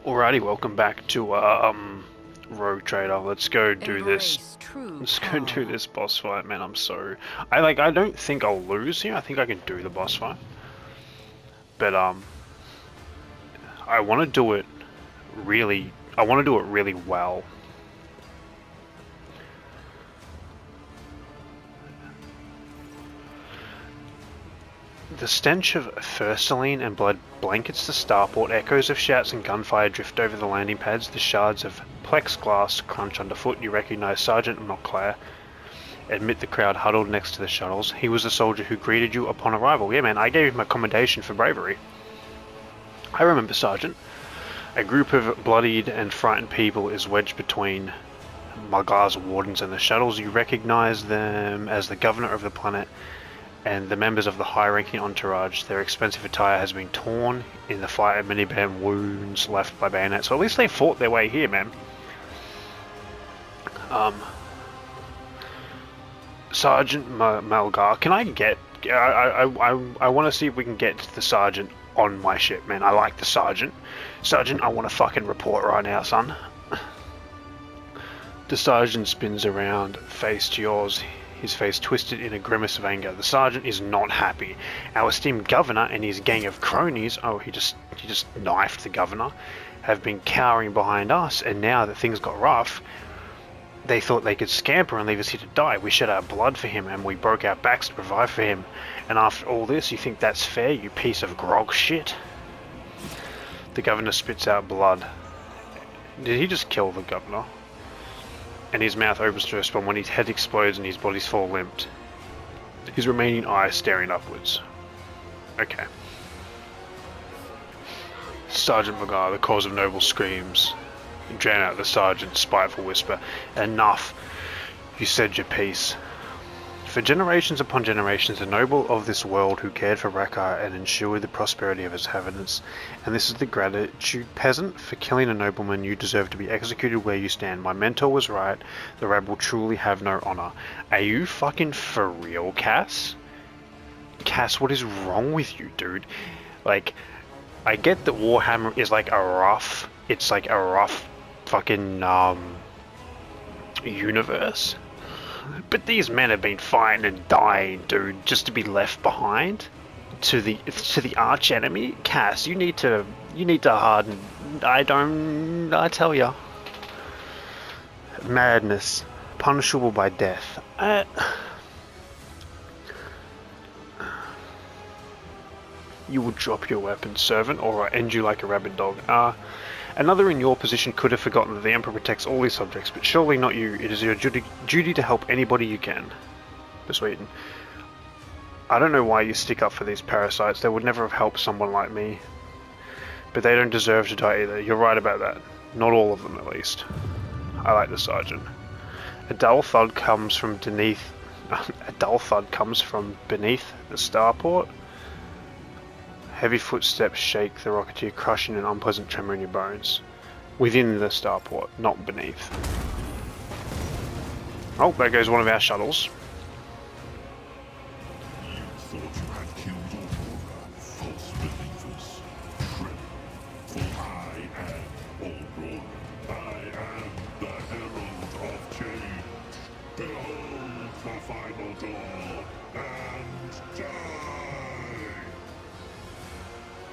Alrighty, welcome back to Rogue Trader. Let's go do this. Let's go do this boss fight, man. I don't think I'll lose here. I think I can do the boss fight. But I want to do it really well. The stench of Fursaline and blood blankets the starport. Echoes of shouts and gunfire drift over the landing pads. The shards of plexiglass crunch underfoot. You recognize Sergeant Montclair amid the crowd huddled next to the shuttles. He was the soldier who greeted you upon arrival. Yeah, man, I gave him a commendation for bravery. I remember, Sergeant. A group of bloodied and frightened people is wedged between Margar's wardens and the shuttles. You recognize them as the governor of the planet and the members of the high-ranking entourage. Their expensive attire has been torn in the fight and many bad wounds left by bayonets. So at least they fought their way here, man. Sergeant Malgar, can I get... I want to see if we can get the Sergeant on my ship, man. I like the Sergeant. Sergeant, I want to fucking report right now, son. The Sergeant spins around, face to yours. His face twisted in a grimace of anger. The Sergeant is not happy. Our esteemed governor and his gang of cronies, oh, he just knifed the governor, have been cowering behind us, and now that things got rough, they thought they could scamper and leave us here to die. We shed our blood for him, and we broke our backs to provide for him. And after all this, you think that's fair, you piece of grog shit? The governor spits out blood. Did he just kill the governor? And his mouth opens to respond when his head explodes and his body's full limped. His remaining eyes staring upwards. Okay. Sergeant Magar, the cause of noble screams, drown out the sergeant's spiteful whisper. Enough. You said your piece. For generations upon generations, the noble of this world who cared for Rykad and ensured the prosperity of his inhabitants. And this is the gratitude, peasant. For killing a nobleman, you deserve to be executed where you stand. My mentor was right. The rabble truly have no honor. Are you fucking for real, Cass? Cass, what is wrong with you, dude? Like, I get that Warhammer is like a rough... It's like a rough fucking, universe. But these men have been fighting and dying, dude, just to be left behind to the arch enemy. Cass, you need to harden. I tell ya. Madness, punishable by death. You will drop your weapon, servant, or I end you like a rabid dog. Another in your position could have forgotten that the Emperor protects all his subjects, but surely not you. It is your duty to help anybody you can. Persuading. I don't know why you stick up for these parasites. They would never have helped someone like me. But they don't deserve to die either. You're right about that. Not all of them, at least. I like the Sergeant. A dull thud comes from beneath the starport. Heavy footsteps shake the rocketeer, crushing an unpleasant tremor in your bones. Within the starport, not beneath. Oh, there goes one of our shuttles. You thought you had killed Aurora, false believers. True. For I am Aurora. I am the herald of change. Behold the final dawn, and die!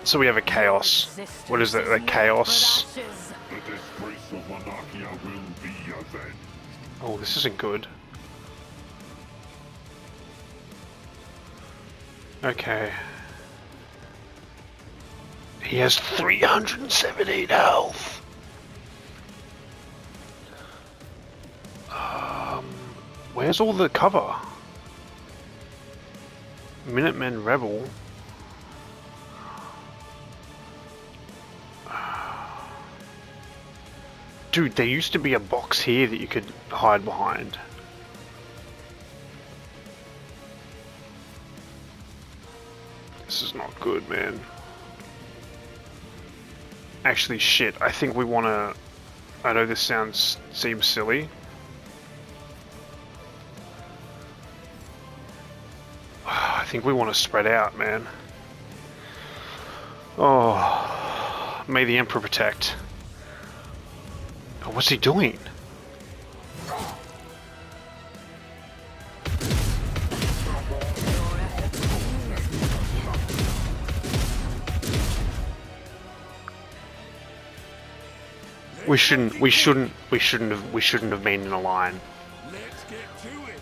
So we have a chaos. What is it? A chaos? The disgrace of Monarchia will be avenged. Oh, this isn't good. Okay. He has 317 health. Where's all the cover? Minutemen Rebel. Dude, there used to be a box here that you could hide behind. This is not good, man. Actually, shit, I think we want to... I know this seems silly. I think we want to spread out, man. Oh, may the Emperor protect. What's he doing? We shouldn't have been in a line. Let's get to it.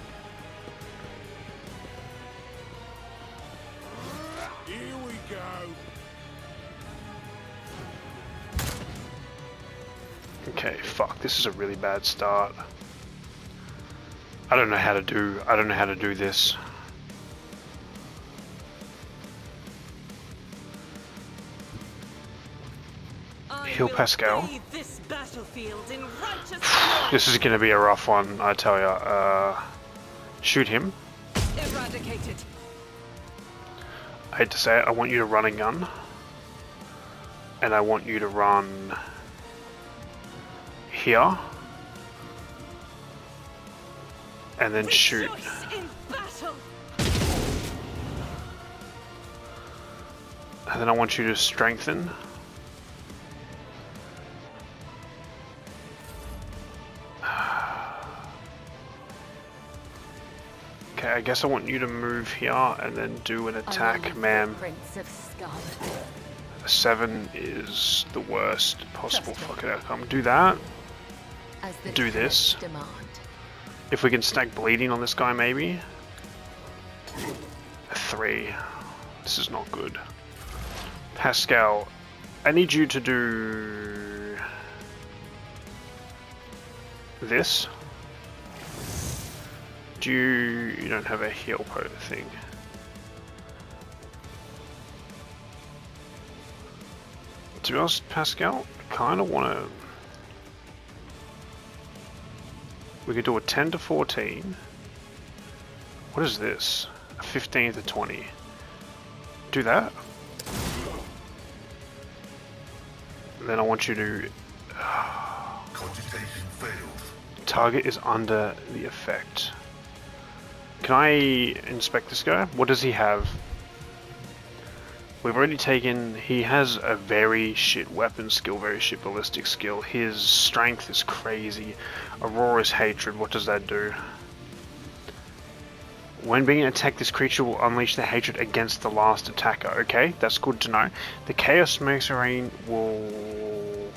Here we go. Okay, fuck, this is a really bad start. I don't know how to do this. Heal Pascal. This is gonna be a rough one, I tell ya. Shoot him. Eradicated. I hate to say it, I want you to run a gun. And I want you to run here. And then shoot. And then I want you to strengthen. Okay, I guess I want you to move here and then do an attack, ma'am. 7 is the worst possible fucking outcome. Do that. Do this. If we can stack bleeding on this guy, maybe. 3. This is not good. Pascal, I need you to do this. You don't have a heal pot thing. To be honest, Pascal, kind of want to. We could do a 10 to 14. What is this? A 15 to 20. Do that. Then I want you to. Cogitation failed. Target is under the effect. Can I inspect this guy? What does he have? We've already taken... He has a very shit weapon skill, very shit ballistic skill. His strength is crazy. Aurora's hatred, what does that do? When being attacked, this creature will unleash the hatred against the last attacker. Okay, that's good to know. The Chaos Marine will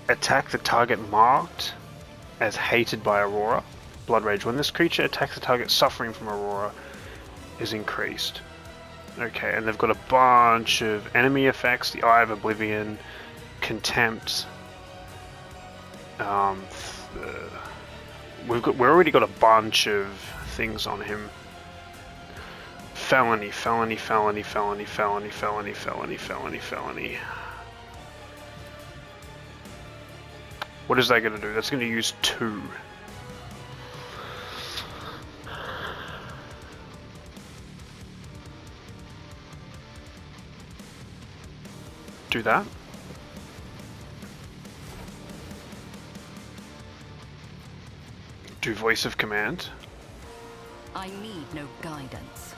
attack the target marked as hated by Aurora. Blood Rage. When this creature attacks the target, suffering from Aurora is increased. Okay, and they've got a bunch of enemy effects. The Eye of Oblivion, Contempt. We've already got a bunch of things on him. Felony, felony, felony, felony, felony, felony, felony, felony, felony. What is that going to do? That's going to use 2. Do that. Do Voice of Command. I need no guidance.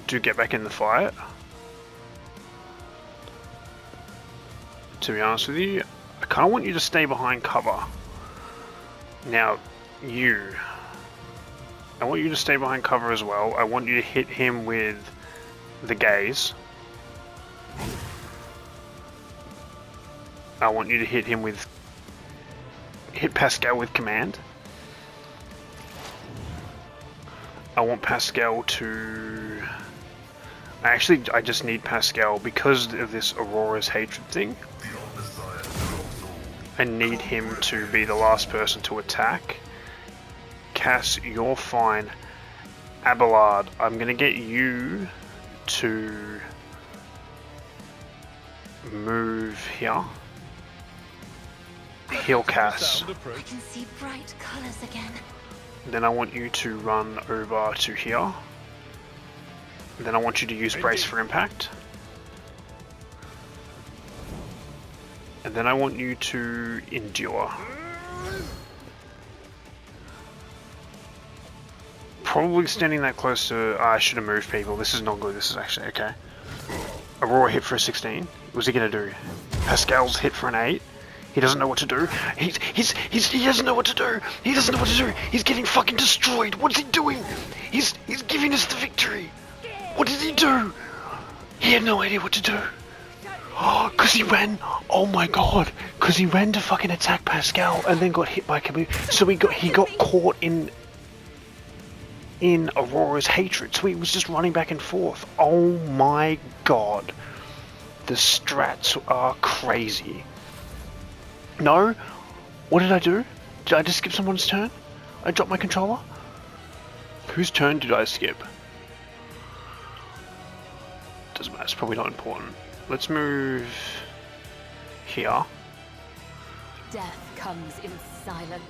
Do Get Back in the Fight. To be honest with you, I kind of want you to stay behind cover. Now, I want you to stay behind cover as well. I want you to hit him with the gaze. I want you to hit him with... Hit Pascal with command. I want Pascal to... I just need Pascal because of this Aurora's hatred thing. I need him to be the last person to attack. Cass, you're fine. Abelard, I'm gonna get you to move here. Heal Cass. I can see bright colors again. Then I want you to run over to here. Then I want you to use Brace for Impact. And then I want you to endure. Probably standing that close to... I should have moved people. This is not good. This is actually okay. Aurora hit for a 16. What's he gonna do? Pascal's hit for an 8. He doesn't know what to do. He doesn't know what to do. He doesn't know what to do. He's getting fucking destroyed. What's he doing? He's giving us the victory. What did he do? He had no idea what to do. Oh, cause he ran. Oh my god. Cause he ran to fucking attack Pascal and then got hit by Camus. So he got caught in Aurora's hatred. So he was just running back and forth. Oh my god. The strats are crazy. No? What did I do? Did I just skip someone's turn? I dropped my controller? Whose turn did I skip? Doesn't matter, it's probably not important. Let's move here. Death comes in silence.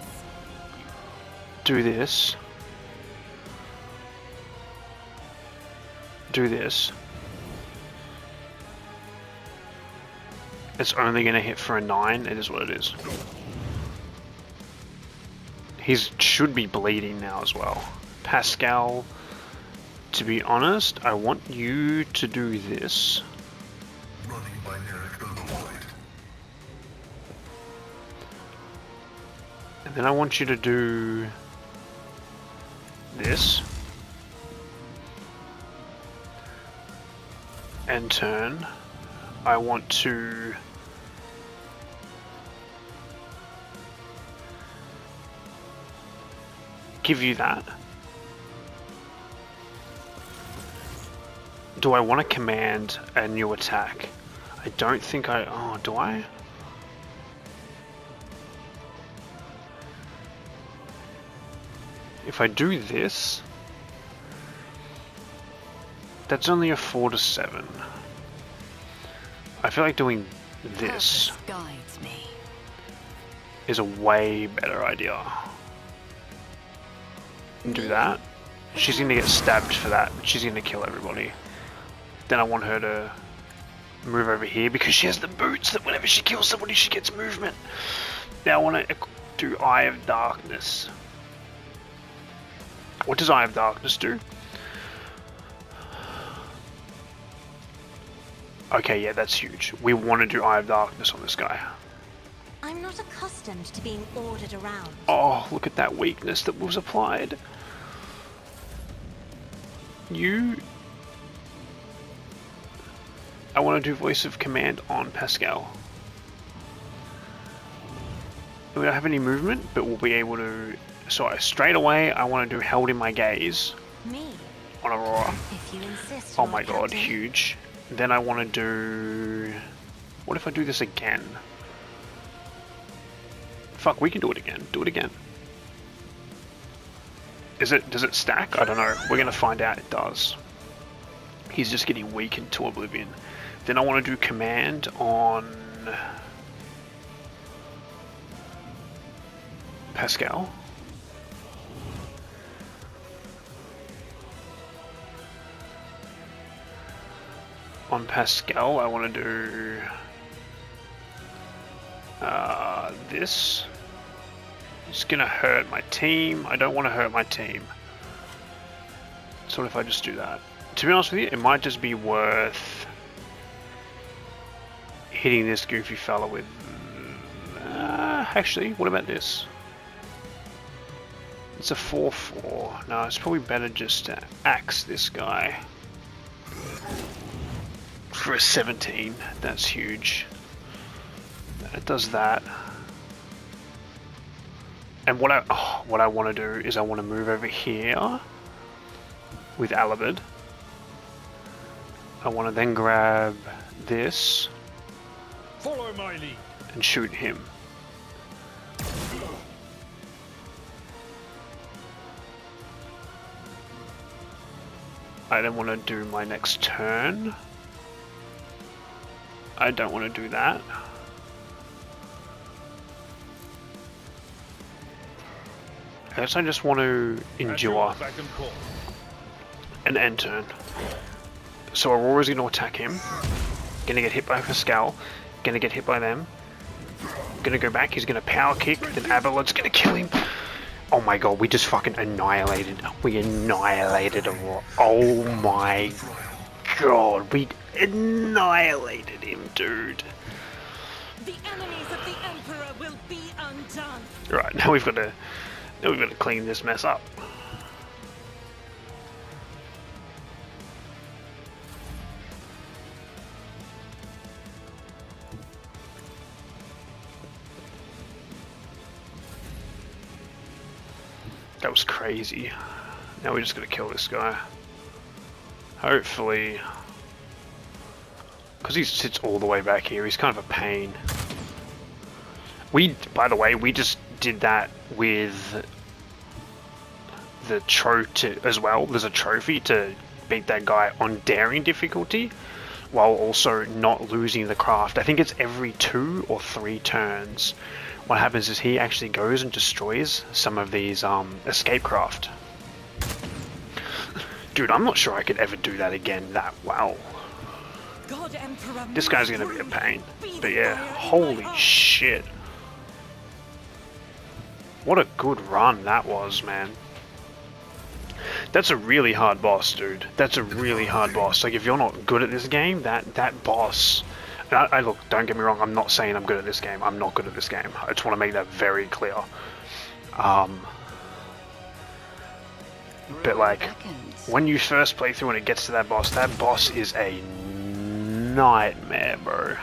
Do this. Do this. It's only going to hit for a 9. It is what it is. He should be bleeding now as well. Pascal, to be honest, I want you to do this. Running by Rykad Minoris. And then I want you to do this. And turn. I want to give you that. Do I want to command a new attack? I don't think I... Oh, do I? If I do this, that's only a 4 to 7. I feel like doing this Guides me. is a way better idea. Do that. She's gonna get stabbed for that. She's gonna kill everybody. Then I want her to move over here because she has the boots that whenever she kills somebody she gets movement. Now I want to do Eye of Darkness. What does Eye of Darkness do? Okay, yeah, that's huge. We want to do Eye of Darkness on this guy. I'm not accustomed to being ordered around. Oh, look at that weakness that was applied. I want to do Voice of Command on Pascal. We don't have any movement, but we'll be able to... So straight away, I want to do Held in My Gaze Me, on Aurora. if you insist. Oh Lord my god, Captain. huge. Then I want to do... What if I do this again? Fuck, we can do it again. Do it again. Does it stack? I don't know. We're gonna find out it does. He's just getting weakened to oblivion. Then I want to do command on Pascal. On Pascal, I want to do this. It's gonna hurt my team. I don't want to hurt my team. So what if I just do that? To be honest with you, it might just be worth hitting this goofy fella with... actually, what about this? It's a 4-4. No, it's probably better just to axe this guy. For a 17. That's huge. It does that. And what I want to do is I want to move over here with Alabad. I want to then grab this. Follow my lead. And shoot him. I don't want to do my next turn. I don't want to do that. I guess I just want to endure an end turn. So Aurora's going to attack him. Going to get hit by Pascal. Going to get hit by them. Going to go back. He's going to power kick. Then Abelard's going to kill him. Oh my god, we just fucking annihilated. We annihilated Aurora. Oh my god. annihilated him, dude. The enemies of the Emperor will be undone. Right, now we've got to clean this mess up. That was crazy. Now we just gotta kill this guy. Hopefully, because he sits all the way back here, he's kind of a pain. By the way, we just did that with the trophy as well. There's a trophy to beat that guy on daring difficulty, while also not losing the craft. I think it's every 2 or 3 turns. What happens is he actually goes and destroys some of these escape craft. Dude, I'm not sure I could ever do that again that well. God, Emperor, This guy's gonna be a pain. But yeah, holy shit. What a good run that was, man. That's a really hard boss, dude. That's a really hard boss. Like, if you're not good at this game, that boss... And I look, don't get me wrong, I'm not saying I'm good at this game. I'm not good at this game. I just want to make that very clear. But like, when you first play through and it gets to that boss is a nightmare, bro.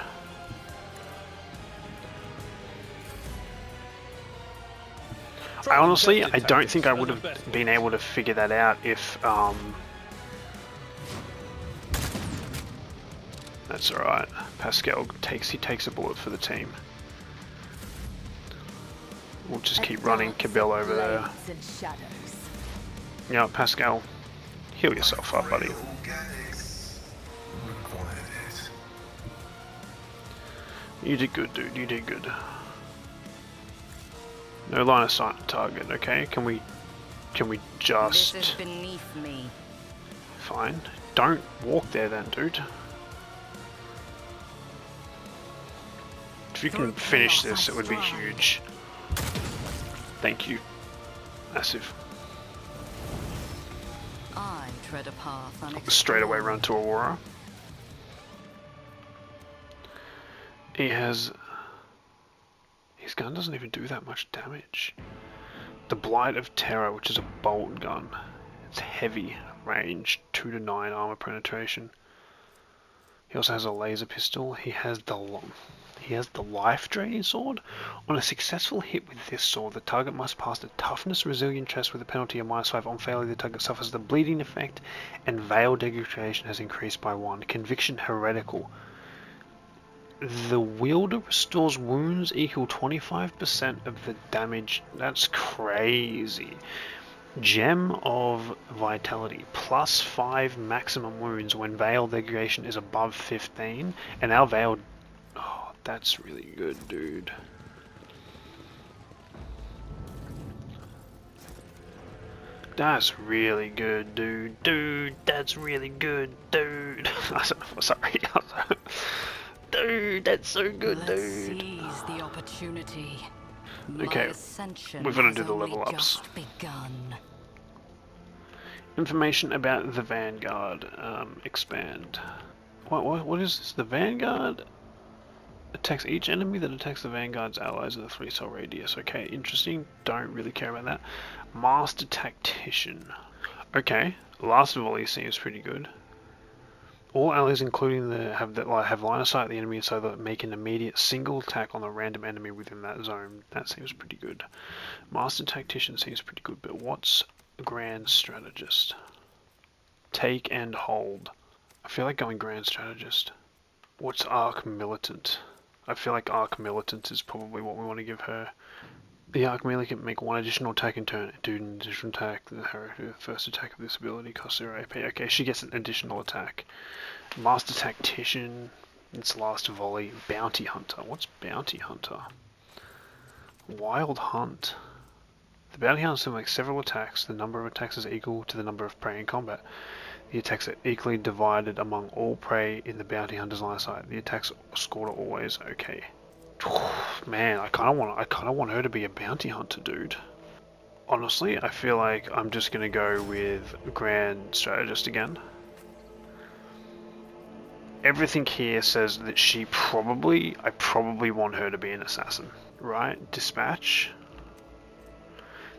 I honestly, I don't think I would have been able to figure that out if, that's alright. Pascal takes a bullet for the team. We'll just keep running Cabell over there. Yeah, Pascal, heal yourself up, buddy. You did good, dude. You did good. No line of sight target, okay? Can we just... This is beneath me. Fine. Don't walk there then, dude. If you can finish this, it would be huge. Thank you. Massive. I tread a path Straight away run to Aurora. He has... His gun doesn't even do that much damage. The Blight of Terror, which is a bolt gun. It's heavy, range, 2 to 9 armor penetration. He also has a laser pistol. He has the life draining sword. On a successful hit with this sword, the target must pass the toughness resilient test with a penalty of -5. On failure, the target suffers the bleeding effect, and veil degradation has increased by 1. Conviction heretical. The wielder restores wounds equal 25% of the damage. That's crazy. Gem of Vitality, +5 maximum wounds when veil degradation is above 15, and our veil... Oh, that's really good, dude. That's really good, dude. Dude, that's really good, dude. Sorry. Dude, that's so good, dude. Let's seize the opportunity. Okay, we've got to do the level ups. Information about the Vanguard. Expand. What is this? The Vanguard attacks each enemy that attacks the Vanguard's allies in a 3-cell radius. Okay, interesting. Don't really care about that. Master Tactician. Okay, last volley seems pretty good. All allies, including have line of sight of the enemy, so that make an immediate single attack on a random enemy within that zone. That seems pretty good. Master Tactician seems pretty good, but what's Grand Strategist? Take and hold. I feel like going Grand Strategist. What's Arc Militant? I feel like Arc Militant is probably what we want to give her. The Arc Melee can make 1 additional attack in turn. Do an additional attack. Her first attack of this ability costs 0 AP. Okay, she gets an additional attack. Master Tactician. Its last volley. Bounty Hunter. What's Bounty Hunter? Wild Hunt. The Bounty Hunter makes several attacks. The number of attacks is equal to the number of prey in combat. The attacks are equally divided among all prey in the Bounty Hunter's line of sight. The attacks scored are always okay. Man, I kind of want her to be a bounty hunter, dude. Honestly, I feel like I'm just gonna go with Grand Strategist again. everything here says that I probably want her to be an assassin, right? Dispatch.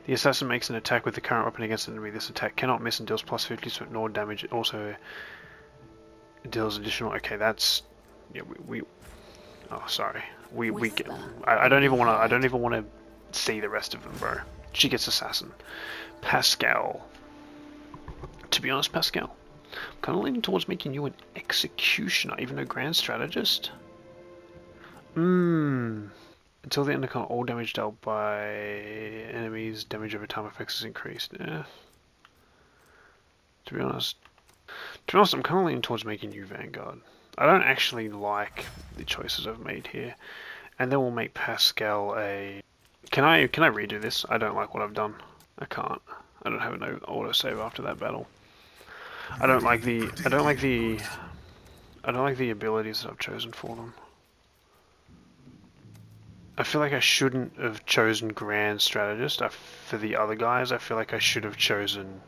The assassin makes an attack with the current weapon against an enemy. This attack cannot miss and deals plus 50 to ignore damage. It also deals additional. Okay, that's yeah. Oh, sorry. We get. I don't even want to see the rest of them, bro. She gets assassin. Pascal. To be honest, Pascal, I'm kind of leaning towards making you an executioner, even a grand strategist. Until the end of combat, all damage dealt by enemies, damage over time effects is increased. Yeah. To be honest, I'm kind of leaning towards making you Vanguard. I don't actually like the choices I've made here, and then we'll make Pascal a. Can I redo this? I don't like what I've done. I can't. I don't have no autosave after that battle. I don't like the abilities that I've chosen for them. I feel like I shouldn't have chosen Grand Strategist. For the other guys, I feel like I should have chosen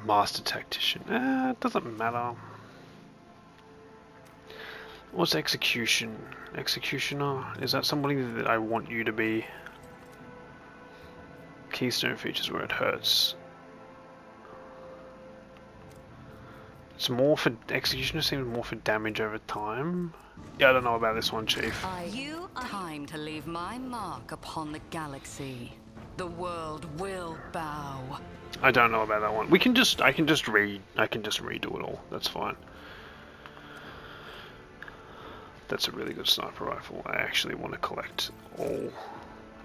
Master Tactician. It doesn't matter. What's Execution? Executioner? Is that somebody that I want you to be? Keystone features where it hurts. It's more for Executioner, seems more for damage over time. Yeah, I don't know about this one, Chief. You are time to leave my mark upon the galaxy. The world will bow. I don't know about that one. I can just redo it all. That's fine. That's a really good sniper rifle. I actually want to collect all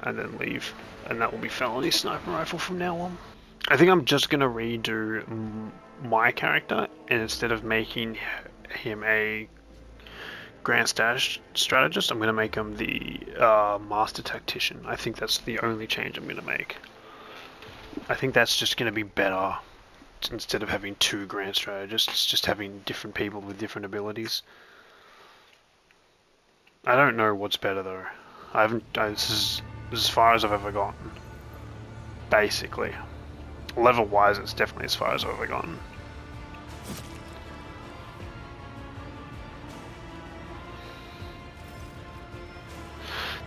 and then leave, and that will be felony sniper rifle from now on. I think I'm just gonna redo my character, and instead of making him a Grand Strategist, I'm gonna make him the Master Tactician. I think that's the only change I'm gonna make. I think that's just gonna be better. Instead of having two Grand Strategists, just having different people with different abilities. I don't know what's better though. This is as far as I've ever gotten. Basically. Level wise, it's definitely as far as I've ever gotten.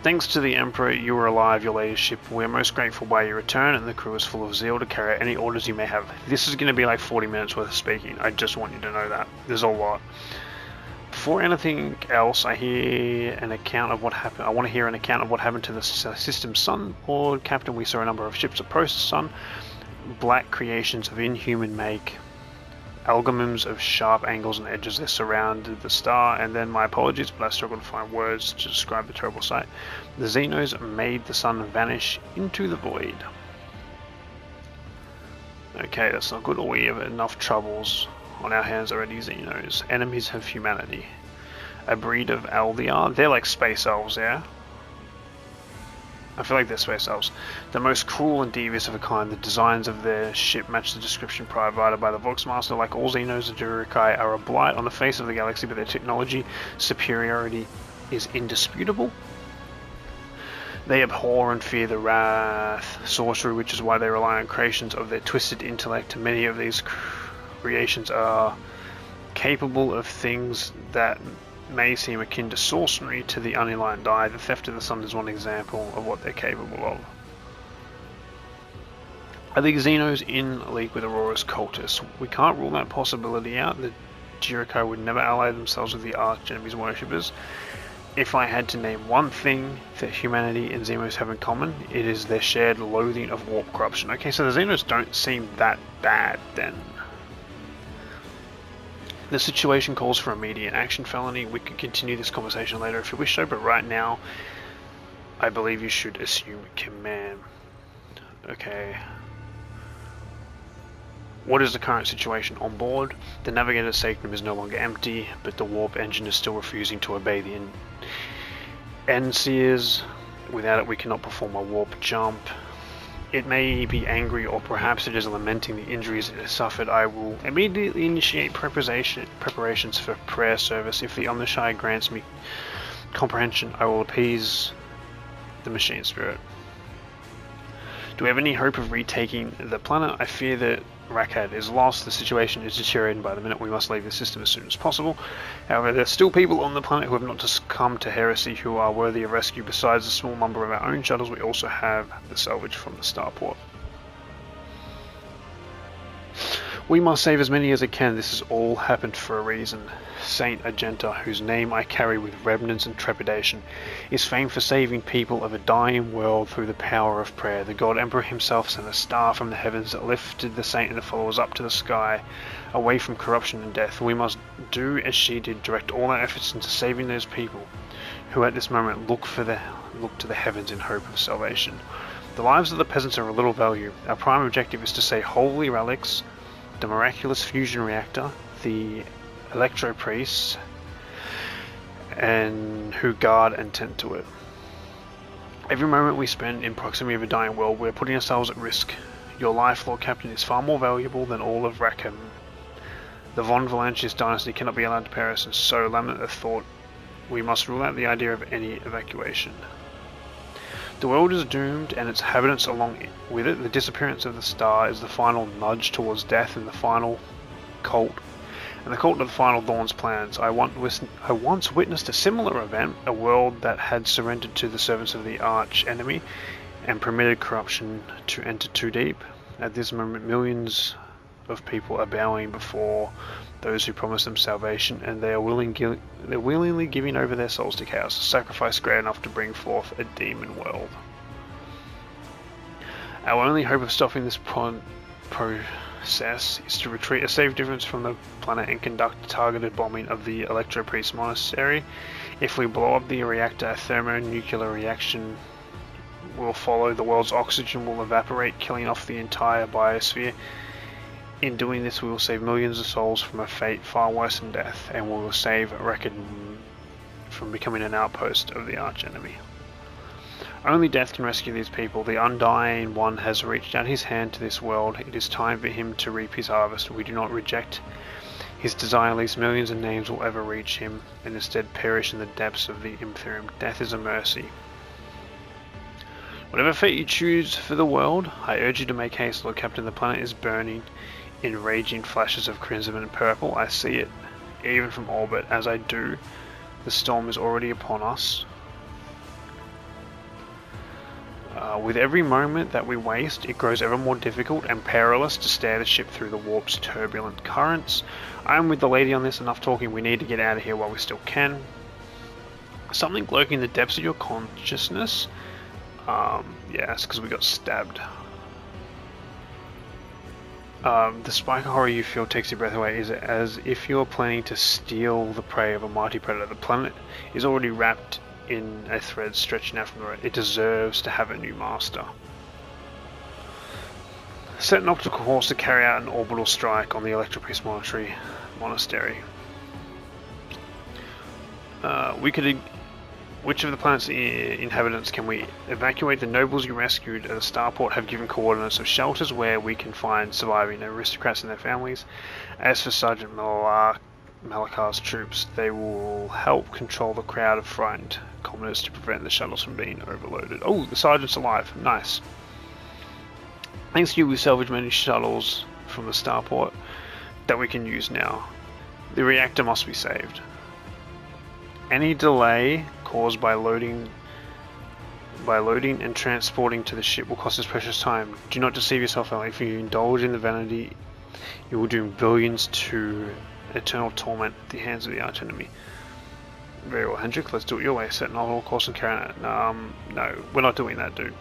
Thanks to the Emperor, you were alive, your latest ship. We're most grateful by your return, and the crew is full of zeal to carry out any orders you may have. This is going to be like 40 minutes worth of speaking. I just want you to know that. There's a lot. Before anything else, I hear an account of what happened. I want to hear an account of what happened to the system's sun. Lord Captain, we saw a number of ships approach the sun. Black creations of inhuman make. Algorithms of sharp angles and edges that surrounded the star, and then my apologies, but I struggle to find words to describe the terrible sight. The Xenos made the sun vanish into the void. Okay, that's not good. We have enough troubles on our hands already, Xenos. Enemies of humanity. A breed of Aldear. They're like space elves, yeah? I feel like they're space elves. The most cruel and devious of a kind. The designs of their ship match the description provided by the Voxmaster. Like all Xenos, the Rykad are a blight on the face of the galaxy, but their technology superiority is indisputable. They abhor and fear the wrath, sorcery, which is why they rely on creations of their twisted intellect. Many of these creations are capable of things that may seem akin to sorcery to the unenlightened eye. The theft of the sun is one example of what they're capable of. Are the Xenos in league with Aurora's cultists? We can't rule that possibility out. The Jericho would never ally themselves with the arch enemy's worshippers. If I had to name one thing that humanity and Xenos have in common, it is their shared loathing of warp corruption. Okay, so the Xenos don't seem that bad then. The situation calls for immediate action, felony. We can continue this conversation later if you wish so, but right now, I believe you should assume command. Okay. What is the current situation on board? The navigator's sacrum is no longer empty, but the warp engine is still refusing to obey the Enseers. Without it, we cannot perform a warp jump. It may be angry, or perhaps it is lamenting the injuries it has suffered. I will immediately initiate preparations for prayer service. If the Omnishai grants me comprehension, I will appease the machine spirit. Do we have any hope of retaking the planet? I fear that Rykad is lost. The situation is deteriorating by the minute. We must leave the system as soon as possible. However, there are still people on the planet who have not succumbed to heresy who are worthy of rescue. Besides a small number of our own shuttles, we also have the salvage from the starport. We must save as many as I can. This has all happened for a reason. Saint Argenta, whose name I carry with reverence and trepidation, is famed for saving people of a dying world through the power of prayer. The God Emperor himself sent a star from the heavens that lifted the saint and the followers up to the sky, away from corruption and death. We must do as she did, direct all our efforts into saving those people who at this moment look to the heavens in hope of salvation. The lives of the peasants are of little value. Our prime objective is to save holy relics, the miraculous fusion reactor, the electro priests, and who guard and tend to it. Every moment we spend in proximity of a dying world, we're putting ourselves at risk. Your life, Lord Captain, is far more valuable than all of Rackham. The Von Valancius dynasty cannot be allowed to perish, and so lament the thought we must rule out the idea of any evacuation. The world is doomed, and its inhabitants along with it. The disappearance of the star is the final nudge towards death and the final cult. And the cult of the Final Dawn's plans. I once witnessed a similar event, a world that had surrendered to the servants of the arch enemy and permitted corruption to enter too deep. At this moment, millions of people are bowing before those who promise them salvation, and they're willingly giving over their souls to chaos, a sacrifice great enough to bring forth a demon world. Our only hope of stopping this process is to retreat a safe distance from the planet and conduct targeted bombing of the Electro Priest Monastery. If we blow up the reactor, a thermonuclear reaction will follow. The world's oxygen will evaporate, killing off the entire biosphere. In doing this, we will save millions of souls from a fate far worse than death, and we will save Rykad from becoming an outpost of the archenemy. Only death can rescue these people. The Undying One has reached out his hand to this world. It is time for him to reap his harvest. We do not reject his desire, lest millions of names will ever reach him, and instead perish in the depths of the Imperium. Death is a mercy. Whatever fate you choose for the world, I urge you to make haste, Lord Captain. The planet is burning in raging flashes of crimson and purple. I see it, even from orbit. As I do, the storm is already upon us. With every moment that we waste, it grows ever more difficult and perilous to steer the ship through the warp's turbulent currents. I am with the lady on this. Enough talking. We need to get out of here while we still can. Something lurking in the depths of your consciousness. Yes, because we got stabbed. The spike of horror you feel takes your breath away. Is it as if you're planning to steal the prey of a mighty predator? The planet is already wrapped in a thread stretching out from the road. It deserves to have a new master. Set an optical course to carry out an orbital strike on the Electro Priest Monastery. Which of the planet's inhabitants can we evacuate? The nobles you rescued at the starport have given coordinates of shelters where we can find surviving aristocrats and their families. As for Sergeant Malakar's troops, they will help control the crowd of frightened commoners to prevent the shuttles from being overloaded. Oh, the sergeant's alive. Nice. Thanks to you, we salvaged many shuttles from the starport that we can use now. The reactor must be saved. Any delay caused by loading and transporting to the ship will cost us precious time. Do not deceive yourself, Ellie. If you indulge in the vanity, you will doom billions to eternal torment at the hands of the archenemy. Very well, Hendrik, let's do it your way. Set an orbital course and carry out. No, we're not doing that, dude.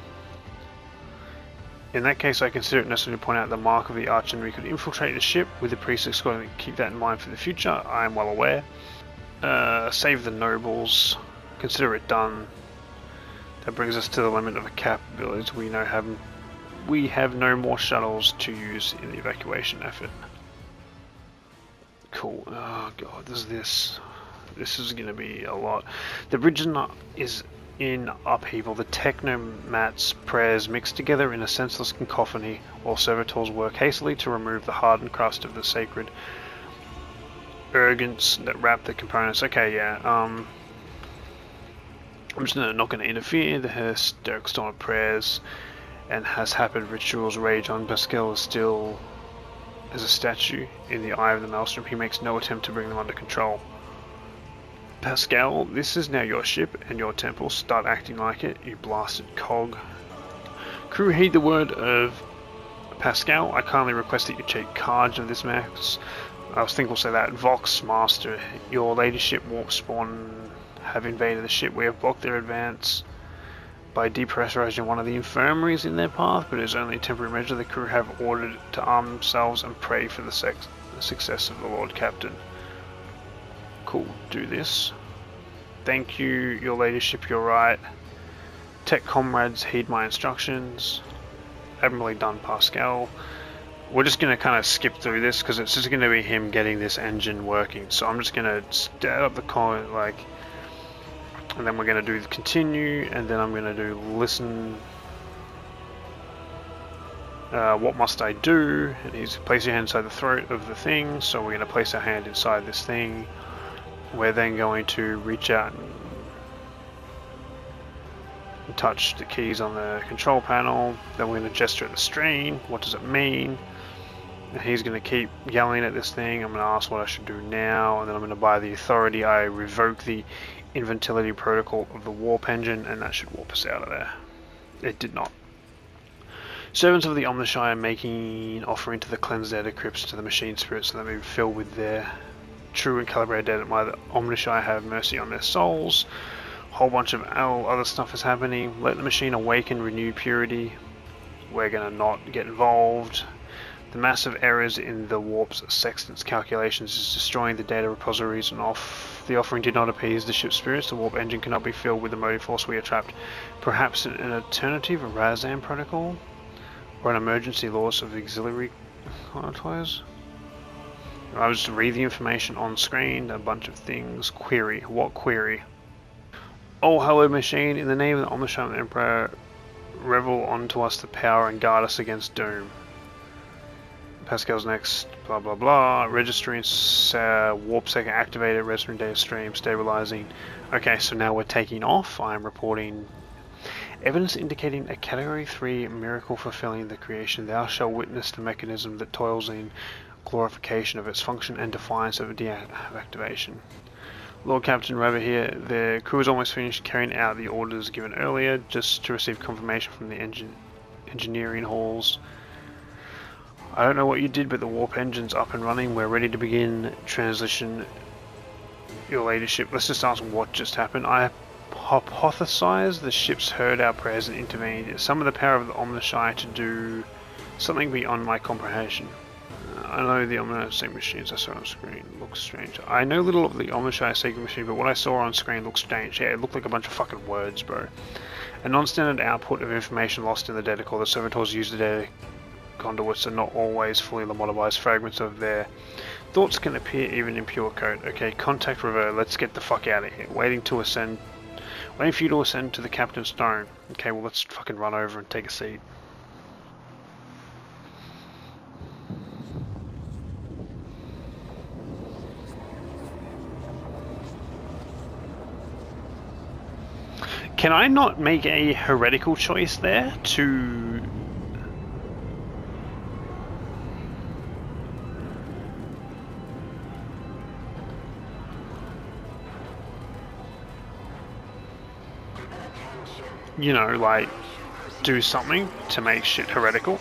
In that case, I consider it necessary to point out the mark of the archenemy could infiltrate the ship with the priest escorting. Keep that in mind for the future. I am well aware. Save the nobles. Consider it done. That brings us to the limit of the capabilities. We have no more shuttles to use in the evacuation effort. Cool. Oh god, this is going to be a lot. The bridge is in upheaval. The technomats' prayers mix together in a senseless cacophony, while servitors work hastily to remove the hardened crust of the sacred urgents that wrap the components. Okay, yeah. I'm just not going to interfere. The hysteric storm of prayers and has happened. Rituals rage on. Pascal is still as a statue in the eye of the maelstrom. He makes no attempt to bring them under control. Pascal, this is now your ship and your temple. Start acting like it, you blasted cog. Crew, heed the word of Pascal. I kindly request that you take charge of this max. I was thinking we'll say that. Vox, Master, your ladyship warp spawn have invaded the ship. We have blocked their advance by depressurizing one of the infirmaries in their path, but it is only a temporary measure. The crew have ordered to arm themselves and pray for the success of the Lord Captain. Cool, do this. Thank you, your ladyship, you're right. Tech comrades, heed my instructions. Admirably done, Pascal. We're just going to kind of skip through this because it's just going to be him getting this engine working. So I'm just going to start up the call, like, and then we're going to do the continue, and then I'm going to do listen. What must I do? And he's place your hand inside the throat of the thing. So we're going to place our hand inside this thing. We're then going to reach out and touch the keys on the control panel. Then we're going to gesture at the strain. What does it mean? And he's going to keep yelling at this thing. I'm going to ask what I should do now, and then I'm going to buy the authority. I revoke the inventility protocol of the warp engine, and that should warp us out of there. It did not. Servants of the Omnisci making offering to the cleansed data crypts to the machine spirits, so that may be filled with their true and calibrated data. May the Omnisci have mercy on their souls. Whole bunch of other stuff is happening. Let the machine awaken, renew purity. We're gonna not get involved. The massive errors in the warp's sextant's calculations is destroying the data repositories, and the offering did not appease the ship's spirits. The warp engine cannot be filled with the motive force. We are trapped. Perhaps an alternative, a Razam protocol, or an emergency loss of auxiliary contours. I will just read the information on screen. A bunch of things. Query. What query? Oh, hello, machine. In the name of the Omniscient Emperor, revel onto us the power and guard us against doom. Pascal's next, blah blah blah. Registering warp second activated, registering data stream, stabilizing. Okay, so now we're taking off. I'm reporting evidence indicating a Category 3 miracle fulfilling the creation. Thou shalt witness the mechanism that toils in glorification of its function and defiance of deactivation. Lord Captain Rabbit here. The crew is almost finished carrying out the orders given earlier, just to receive confirmation from the engineering halls. I don't know what you did, but the warp engine's up and running. We're ready to begin transition, your ladyship. Let's just ask what just happened. I hypothesize the ships heard our prayers and intervened. Some of the power of the Omnisci to do something beyond my comprehension. I know the Omnisci machines I saw on screen look strange. I know little of the Omnisci sacred machine, but what I saw on screen looked strange. Yeah, it looked like a bunch of fucking words, bro. A non-standard output of information lost in the data core. The servitors use the data conduits are not always fully lobotomized. Fragments of their thoughts can appear even in pure code. Okay, contact revert. Let's get the fuck out of here. Waiting for you to ascend to the captain's throne. Okay, well let's fucking run over and take a seat. Can I not make a heretical choice there to... you know, like, do something to make shit heretical?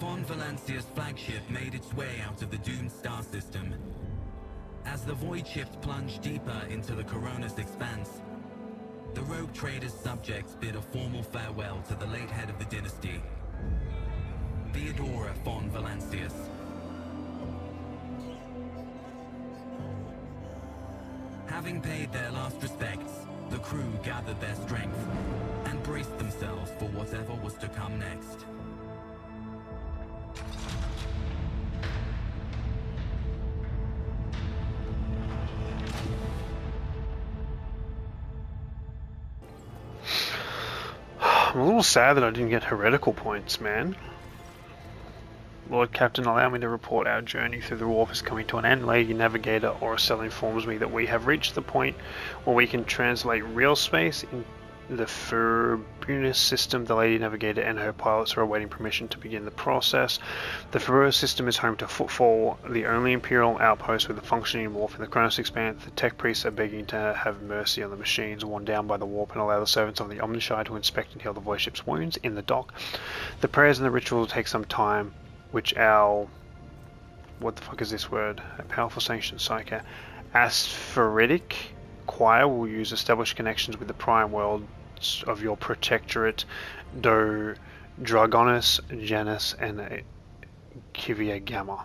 Von Valancia's flagship made its way out of the doomed star system. As the void shift plunged deeper into the Corona's expanse, the rogue trader's subjects bid a formal farewell to the late head of the dynasty, Theodora von Valancius. Having paid their last respects, the crew gathered their strength and braced themselves for whatever was to come next. I'm a little sad that I didn't get heretical points, man. Lord Captain, allow me to report our journey through the wharf is coming to an end. Lady Navigator Oracell informs me that we have reached the point where we can translate real space in the Furubunus system. The Lady Navigator and her pilots are awaiting permission to begin the process. The Furubunus system is home to Footfall, the only Imperial outpost with a functioning wharf in the Kronos Expanse. The tech priests are begging to have mercy on the machines worn down by the warp and allow the servants of the Omnisci to inspect and heal the void ship's wounds in the dock. The prayers and the rituals take some time, which our... what the fuck is this word? A powerful sanctioned psyche. Asphoretic choir will use established connections with the prime worlds of your protectorate, Do Dragonis, Janus, and Kivia Gamma.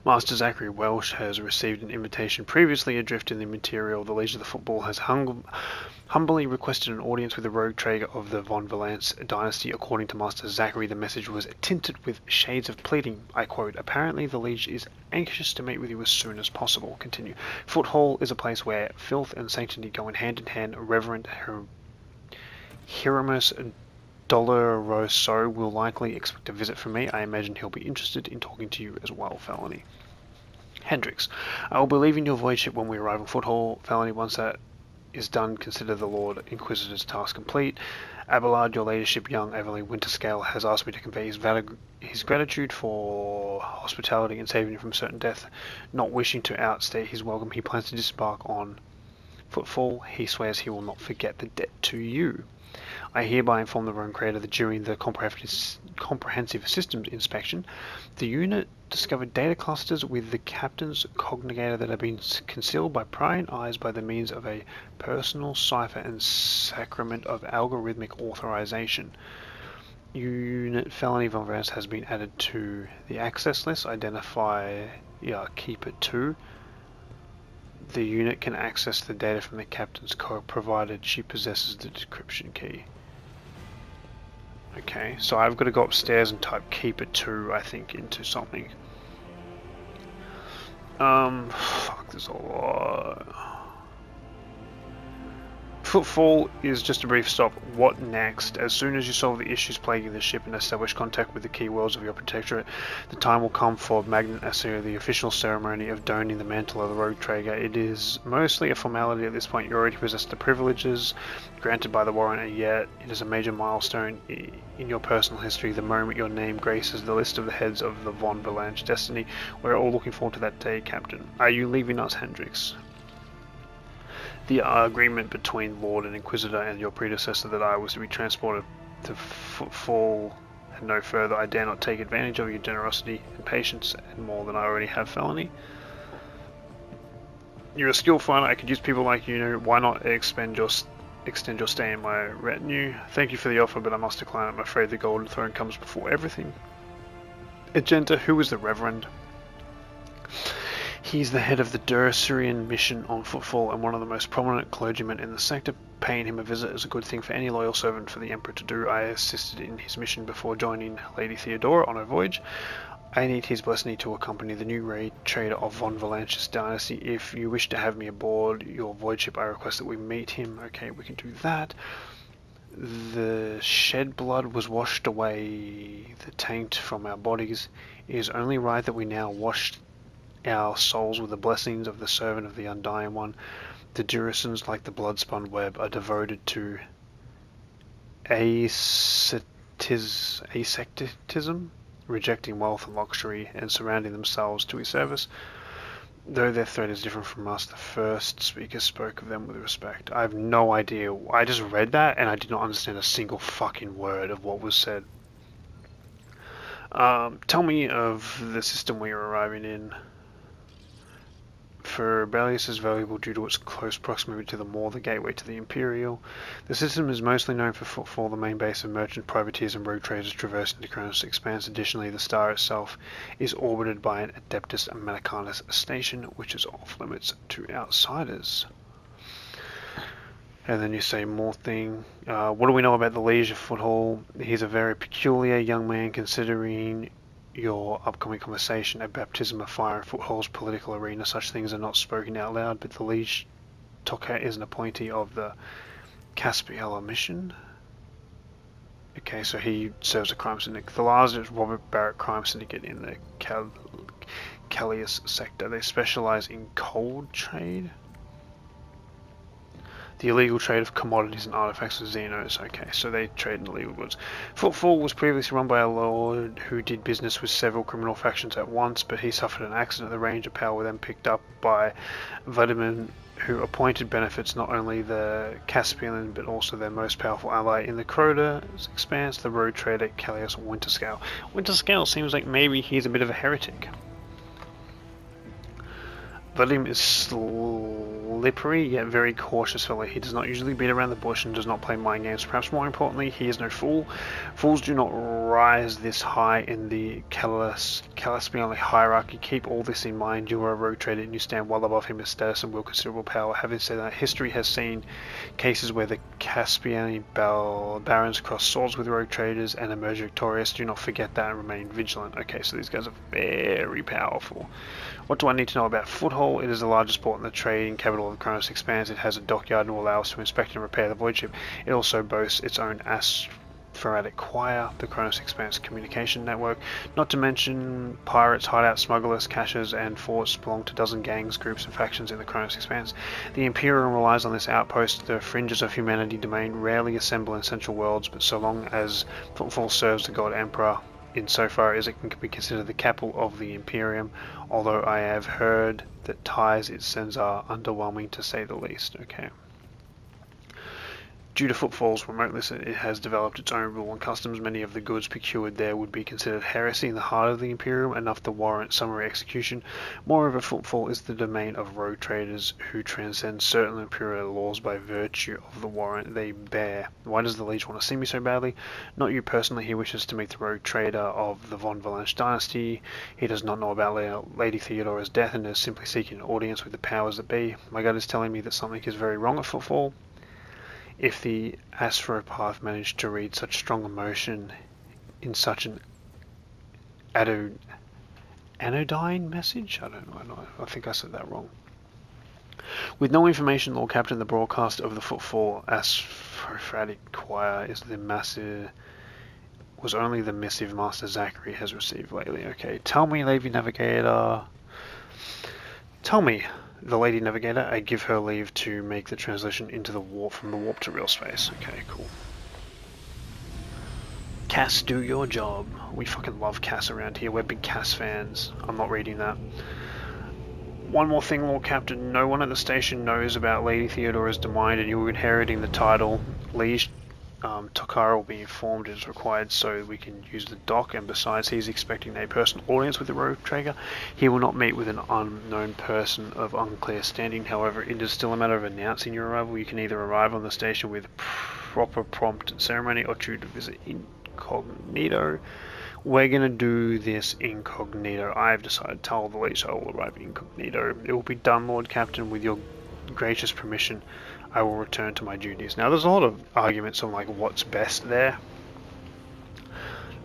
Master Zachary Welsh has received an invitation previously adrift in the material. The Legion of the Football has humbly requested an audience with the rogue trader of the Von Valence dynasty. According to Master Zachary, the message was tinted with shades of pleading. I quote, apparently the Liege is anxious to meet with you as soon as possible. Continue. Foothall is a place where filth and sanctity go in hand. Reverend Hieronymus Doloroso will likely expect a visit from me. I imagine he'll be interested in talking to you as well, Felony. Hendrix, I will be leaving your void ship when we arrive on Foothall. Felony, once that is done, consider the Lord Inquisitor's task complete. Abelard, your leadership, young Everly Winterscale, has asked me to convey his gratitude for hospitality and saving him from certain death. Not wishing to outstay his welcome, he plans to disembark on Footfall. He swears he will not forget the debt to you. I hereby inform the Rogue Creator that during the comprehensive systems inspection, the unit discovered data clusters with the Captain's cognigator that have been concealed by prying eyes by the means of a personal cipher and sacrament of algorithmic authorization. Unit Felony Von Valence has been added to the access list. Identify Keeper 2. The unit can access the data from the Captain's code provided she possesses the decryption key. Okay, so I've got to go upstairs and type Keeper 2, I think, into something. Fuck, there's a lot. Footfall is just a brief stop. What next? As soon as you solve the issues plaguing the ship and establish contact with the key worlds of your protectorate, the time will come for Magnet Asir, the official ceremony of donning the mantle of the Rogue Trader. It is mostly a formality at this point. You already possess the privileges granted by the warrant, and yet it is a major milestone in your personal history. The moment your name graces the list of the heads of the Von Valence destiny. We're all looking forward to that day, Captain. Are you leaving us, Hendrix? The agreement between Lord and Inquisitor and your predecessor that I was to be transported to Footfall and no further. I dare not take advantage of your generosity and patience and more than I already have, Felony. You're a skilled fighter. I could use people like you. Why not extend your stay in my retinue? Thank you for the offer, but I must decline. I'm afraid the Golden Throne comes before everything. Agenta, who is the Reverend? He's the head of the Dursurian mission on Footfall and one of the most prominent clergymen in the sector. Paying him a visit is a good thing for any loyal servant for the Emperor to do. I assisted in his mission before joining Lady Theodora on her voyage. I need his blessing to accompany the new raid trader of Von Valence's dynasty. If you wish to have me aboard your void ship, I request that we meet him. Okay, we can do that. The shed blood was washed away, the taint from our bodies. It is only right that we now wash our souls with the blessings of the servant of the Undying One. The Durisans, like the blood-spun web, are devoted to asceticism, rejecting wealth and luxury, and surrounding themselves to his service. Though their threat is different from us, the first speaker spoke of them with respect. I have no idea. I just read that and I did not understand a single fucking word of what was said. Tell me of the system we are arriving in. Furibelius is valuable due to its close proximity to the Maw, the gateway to the Imperial. The system is mostly known for footfall, the main base of merchant privateers and rogue traders traversing the Kronos Expanse. Additionally, the star itself is orbited by an Adeptus Americanus station, which is off limits to outsiders. And then you say more thing. What do we know about the Liege of Foothold? He's a very peculiar young man, considering your upcoming conversation, a baptism of fire in Foothold's political arena. Such things are not spoken out loud, but the Liege Tokar is an appointee of the Caspiella mission. Okay, so he serves a crime syndicate. The Lazarus Robert Barrett crime syndicate in the Callius sector. They specialize in cold trade. The illegal trade of commodities and artifacts of Xenos. Okay, so they trade in illegal goods. Footfall was previously run by a lord who did business with several criminal factions at once, but he suffered an accident. The range of power were then picked up by Vladimir, who appointed benefits not only the Caspian but also their most powerful ally in the Kronos Expanse, the road trader Callius Winterscale. Winterscale seems like maybe he's a bit of a heretic. Vladimir is slippery yet very cautious fellow. He does not usually beat around the bush and does not play mind games. Perhaps more importantly, he is no fool. Fools do not rise this high in the Caspian hierarchy. Keep all this in mind. You are a rogue trader and you stand well above him in status and will considerable power. Having said that, history has seen cases where the Caspian barons cross swords with rogue traders and emerge victorious. Do not forget that and remain vigilant. Okay, so these guys are very powerful. What do I need to know about Foothold? It is the largest port in the trading capital of the Kronos Expanse. It has a dockyard and will allow us to inspect and repair the void ship. It also boasts its own asphoratic choir, the Kronos Expanse communication network. Not to mention pirates, hideouts, smugglers, caches, and forts belong to a dozen gangs, groups, and factions in the Kronos Expanse. The Imperium relies on this outpost. The fringes of humanity domain rarely assemble in central worlds, but so long as Footfall serves the God Emperor, insofar as it can be considered the capital of the Imperium, although I have heard that ties it sends are underwhelming to say the least. Okay. Due to Footfall's remoteness, it has developed its own rule and customs. Many of the goods procured there would be considered heresy in the heart of the Imperium, enough to warrant summary execution. Moreover, Footfall is the domain of rogue traders who transcend certain Imperial laws by virtue of the warrant they bear. Why does the Liege want to see me so badly? Not you personally. He wishes to meet the rogue trader of the von Valanche dynasty. He does not know about Lady Theodora's death and is simply seeking an audience with the powers that be. My gut is telling me that something is very wrong at Footfall. If the Astropath managed to read such strong emotion in such an anodyne message, I don't know, I think I said that wrong. With no information, Lord Captain, the broadcast of the Footfall Asphoratic Choir was only the missive Master Zachary has received lately. Okay, tell me, Lady Navigator. Tell me. The Lady Navigator, I give her leave to make the transition into the warp from the warp to real space. Okay, cool. Cass, do your job. We fucking love Cass around here. We're big Cass fans. I'm not reading that. One more thing, Lord Captain. No one at the station knows about Lady Theodora's demise and you inheriting the title. Liege Tokar will be informed as required so we can use the dock, and besides he's expecting a personal audience with the rogue trader. He will not meet with an unknown person of unclear standing. However, it is still a matter of announcing your arrival. You can either arrive on the station with proper prompt ceremony or choose to visit incognito. We're gonna do this incognito. I've decided to tell the Liege I will arrive incognito. It will be done, Lord Captain, with your gracious permission. I will return to my duties. Now there's a lot of arguments on like what's best there.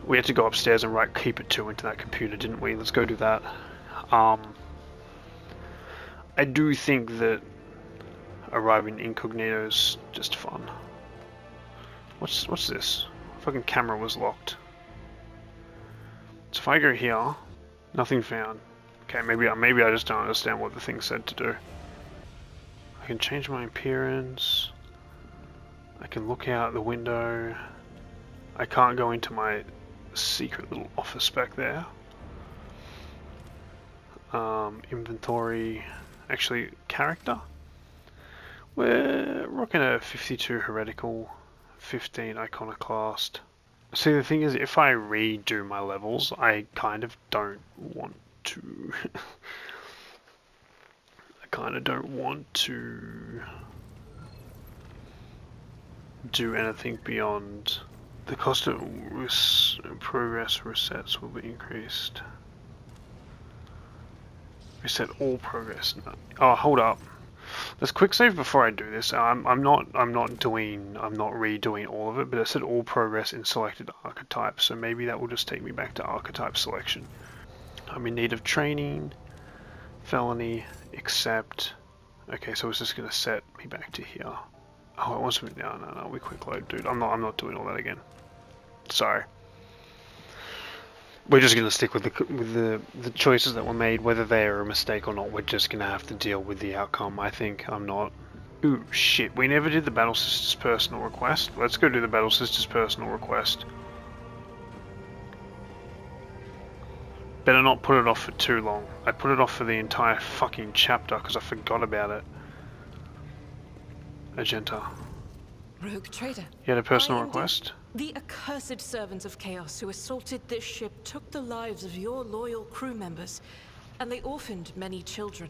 We had to go upstairs and write keep it 2 into that computer, didn't we? Let's go do that. I do think that arriving incognito is just fun. What's this? Fucking camera was locked. So if I go here, nothing found. Okay, maybe I just don't understand what the thing said to do. I can change my appearance. I can look out the window. I can't go into my secret little office back there. Inventory. Actually, character. We're rocking a 52 heretical, 15 iconoclast. See, the thing is, if I redo my levels, I kind of don't want to. kind of don't want to do anything beyond the cost of progress resets will be increased. Reset all progress. No. Oh, hold up. Let's quick save before I do this. I'm not redoing all of it, but it said all progress in selected archetypes, so maybe that will just take me back to archetype selection. I'm in need of training, felony, accept. Okay, so it's just gonna set me back to here. Oh, it wasn't. No, we quick load, dude. I'm not doing all that again. Sorry. We're just gonna stick with the choices that were made, whether they are a mistake or not. We're just gonna have to deal with the outcome. I think I'm not. Ooh, shit! We never did the Battle Sisters personal request. Let's go do the Battle Sisters personal request. Better not put it off for too long. I put it off for the entire fucking chapter because I forgot about it. Agenta. Rogue trader. You had a personal I indeed- request? The accursed servants of chaos who assaulted this ship took the lives of your loyal crew members, and they orphaned many children,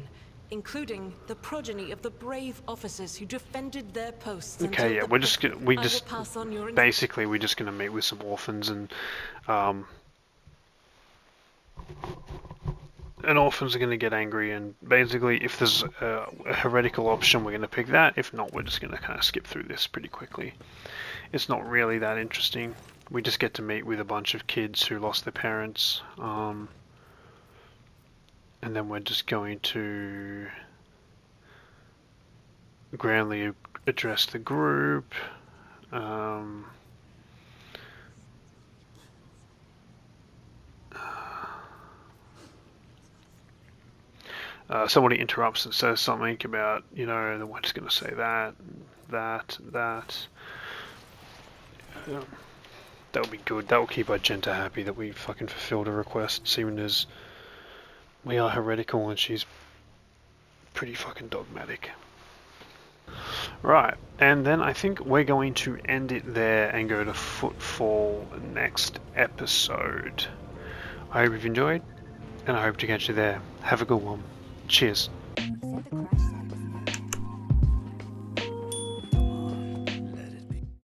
including the progeny of the brave officers who defended their posts. Okay, yeah, we're just gonna we're just gonna meet with some orphans and orphans are gonna get angry, and basically if there's a heretical option we're gonna pick that. If not, we're just gonna kind of skip through this pretty quickly. It's not really that interesting. We just get to meet with a bunch of kids who lost their parents, and then we're just going to grandly address the group. Somebody interrupts and says something about, you know, then we're just going to say that. That would be good. That will keep Agenta happy that we fucking fulfilled a request, seeing as we are heretical and she's pretty fucking dogmatic. Right, and then I think we're going to end it there and go to Footfall next episode. I hope you've enjoyed, and I hope to catch you there. Have a good one. Cheers. Save the crash site.